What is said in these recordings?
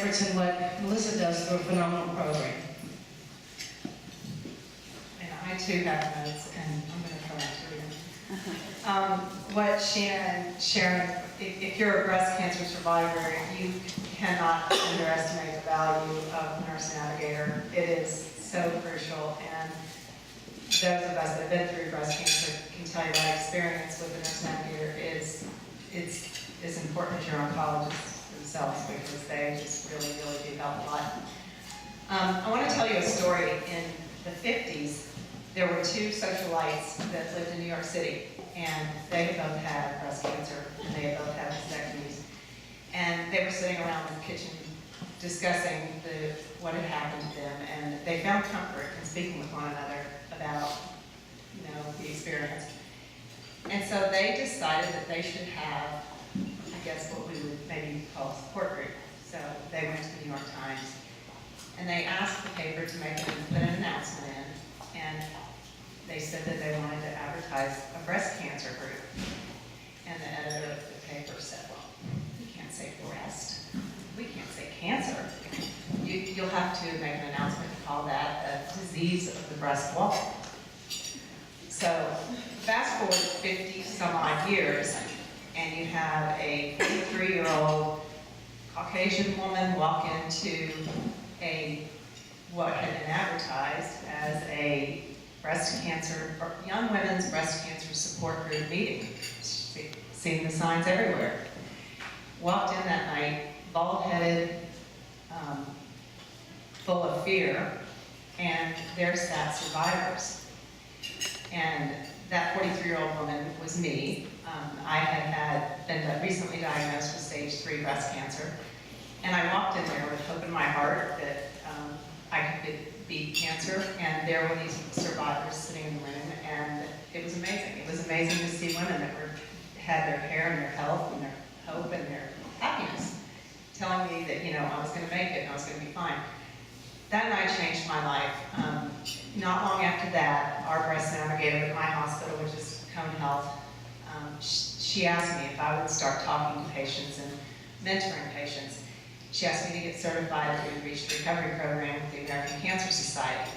efforts and what Melissa does through a phenomenal program. And I too have notes, and I'm going to try to read them. What Sheena and Sharon, if you're a breast cancer survivor, you cannot underestimate the value of Nurse Navigator. It is so crucial, and those of us that have been through breast cancer can tell you my experience with the Nurse Navigator is as important as your oncologists themselves, because they just really do help a lot. I want to tell you a story. In the 50s, there were two socialites that lived in New York City, and they both had breast cancer, and they both had mastectomies. And they were sitting around in the kitchen discussing what had happened to them, and they found comfort in speaking with one another about, the experience. And so they decided that they should have, I guess, what we would maybe call a support group. So they went to the New York Times, and they asked the paper to put an announcement in, and they said that they wanted to advertise a breast cancer group. And the editor of the paper said, well, we can't say breast, we can't say cancer. You'll have to make an announcement to call that a disease of the breast wall. So fast forward 50 some odd years, and you have a 53-year-old Caucasian woman walk into what had been advertised as a breast cancer, or young women's breast cancer support group meeting. Seeing the signs everywhere. Walked in that night, bald-headed, full of fear, and there sat survivors. And that 43-year-old woman was me. I had been recently diagnosed with stage 3 breast cancer, and I walked in there with hope in my heart that I could beat cancer, and there were these survivors sitting in the room, and it was amazing. It was amazing to see women that had their hair and their health and their hope and their happiness, telling me that, I was going to make it and I was going to be fine. That night changed my life. Not long after that, our breast navigator at my hospital, which is Komen Health, she asked me if I would start talking to patients and mentoring patients. She asked me to get certified through the Reach Recovery Program with the American Cancer Society.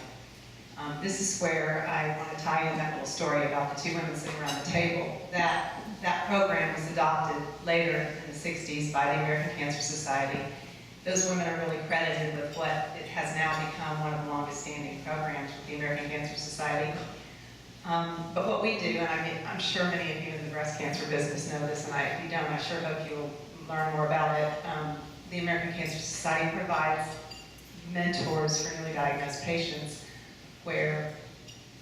This is where I want to tie in that little story about the two women sitting around the table. That program was adopted later in the 60s by the American Cancer Society. Those women are really credited with what it has now become one of the longest standing programs with the American Cancer Society. But what we do, and I'm sure many of you in the breast cancer business know this, and if you don't, I sure hope you'll learn more about it. The American Cancer Society provides mentors for newly diagnosed patients, where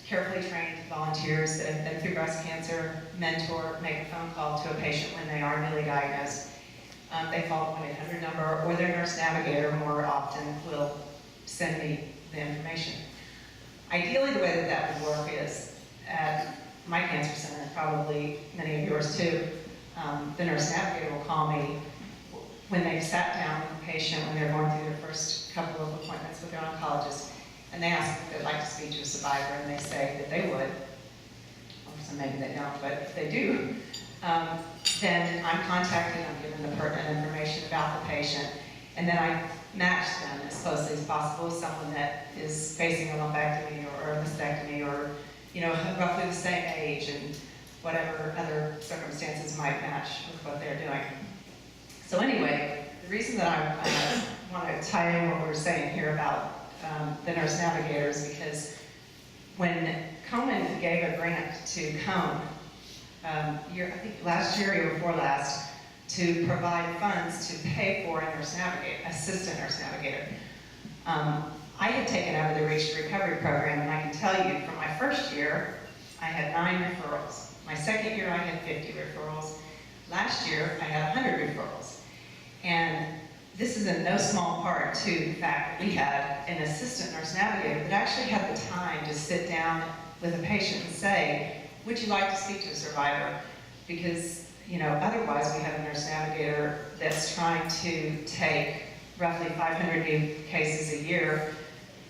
carefully trained volunteers that have been through breast cancer make a phone call to a patient when they are newly diagnosed. They call the 1-800 number, or their nurse navigator more often will send me the information. Ideally, the way that would work is at my cancer center, and probably many of yours too, the nurse navigator will call me when they've sat down with the patient, when they're going through their first couple of appointments with their oncologist, and they ask if they'd like to speak to a survivor, and they say that they would. Or so maybe they don't, but if they do, then I'm contacted, I'm given the pertinent information about the patient, and then I match them as closely as possible with someone that is facing a lumpectomy or a mastectomy, or roughly the same age, and whatever other circumstances might match with what they're doing. So anyway, the reason that I want to tie in what we were saying here about the nurse navigator is because when Komen gave a grant to Cone, I think last year or before last, to provide funds to pay for a nurse navigator, assistant nurse navigator. I had taken over the Reach Recovery Program, and I can tell you, from my first year, I had 9 referrals. My second year, I had 50 referrals. Last year, I had 100 referrals. And this is in no small part to the fact that we had an assistant nurse navigator that actually had the time to sit down with a patient and say, would you like to speak to a survivor? Because, otherwise we have a nurse navigator that's trying to take roughly 500 new cases a year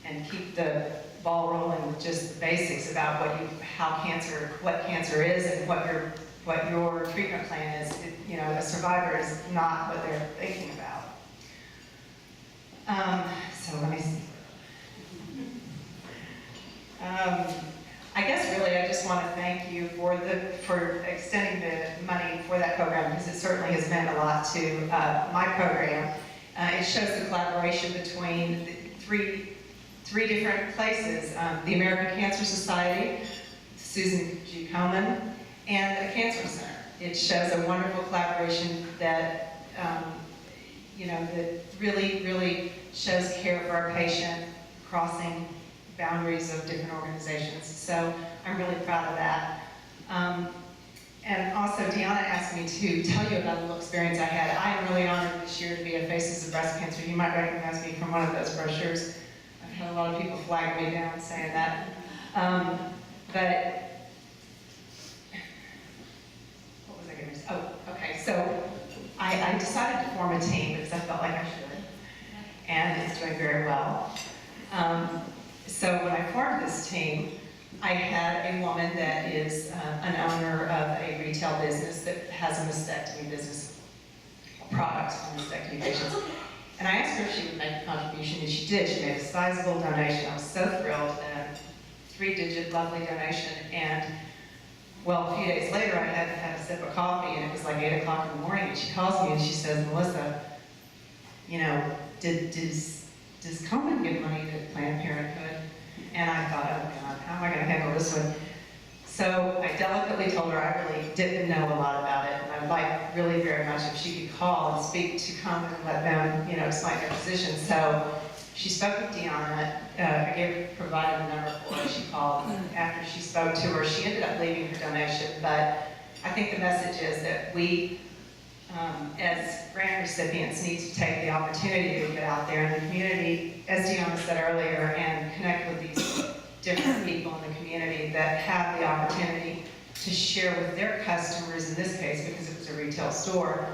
and keep the ball rolling with just the basics about what cancer is and what your treatment plan is. A survivor is not what they're thinking about. want to thank you for extending the money for that program, because it certainly has meant a lot to my program. It shows the collaboration between the three different places, the American Cancer Society, Susan G. Komen, and the Cancer Center. It shows a wonderful collaboration that, that really shows care for our patient, crossing boundaries of different organizations. So I'm really proud of that. And also, Deanna asked me to tell you about a little experience I had. I am really honored this year to be a Faces of Breast Cancer. You might recognize me from one of those brochures. I've had a lot of people flag me down saying that. But what was I going to say? Oh, okay. So I decided to form a team because I felt like I should, and it's doing very well. So when I formed this team, I had a woman that is an owner of a retail business that has a mastectomy business product for mastectomy patients. And I asked her if she would make a contribution, and she did. She made a sizable donation. I was so thrilled. A 3-digit, lovely donation. And well, a few days later, I had a sip of coffee, and it was like 8 o'clock in the morning, and she calls me and she says, Melissa, does Komen give money to Planned Parenthood? And I thought, oh God, how am I going to handle this one? So I delicately told her I really didn't know a lot about it, and I'd like really very much if she could call and speak to Komen and let them, explain their position. So she spoke with Deanna. I provided a number for her. She called, and after she spoke to her, she ended up leaving her donation. But I think the message is that we, as grant recipients, need to take the opportunity to get out there in the community, as Deanna said earlier, and connect with these different people in the community that have the opportunity to share with their customers, in this case, because it was a retail store,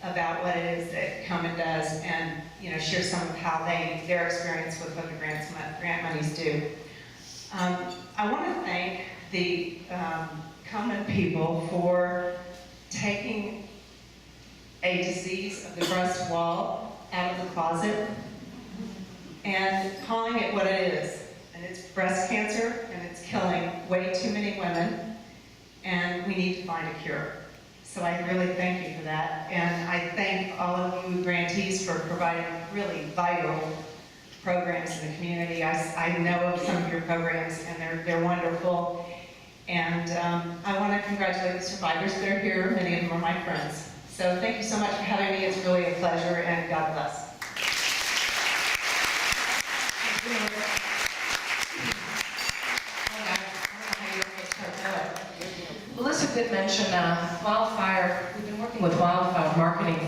about what it is that Komen does, and share some of how their experience with what the grant monies do. I want to thank the Komen people for taking a disease of the breast wall out of the closet and calling it what it is. And it's breast cancer, and it's killing way too many women, and we need to find a cure. So I really thank you for that. And I thank all of you grantees for providing really vital programs in the community. I know of some of your programs, and they're wonderful. And I want to congratulate the survivors that are here. Many of them are my friends. So thank you so much for having me. It's really a pleasure, and God bless. Melissa did mention wildfire. We've been working with wildfire marketing